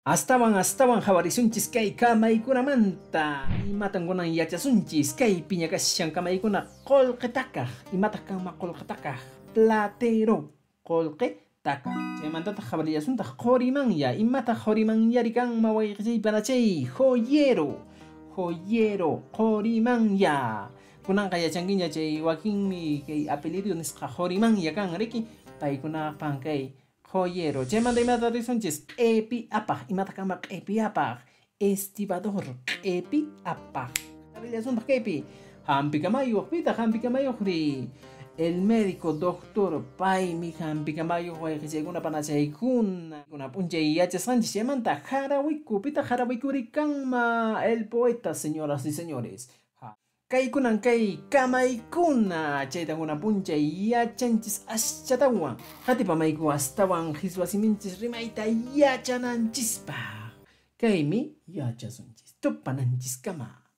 Astawan hawarisunchis kay kamaykunamanta imatankunan yachasunchis kay piñakashan kamaykuna qollqetakaq imataq kanman qollqetakaq platero qollqetakaq chaymantata hawariyasuntaq qorimanya imataq qorimanyari kanman wayqichay joyero qorimanya kunanqa yachankiña chay wakinmi kay apellido nisqa qorimanya kan riki paykunaqpan kay joyero, chaymanta imata risunchis q'epi apaq, imata kanmaq q'epi apaq, estibador q'epi apaq. Rillasunta q'epi, hampi kamayuqpita hampi kamayuqri. El médico doctor paymi hampi kamayuq wayqichaykuna panachaykuna p'unchay yachasqanchis chaymanta harawikupita harawikuri kanma el poeta, señoras y señores. Kaykunan kay kamaykuna chaytankuna punchay yachanchis aschatawan qatipamayku astawan qhiswasiminchis rimayta yachananchispa kaymi yachasunchis tupananchiskama.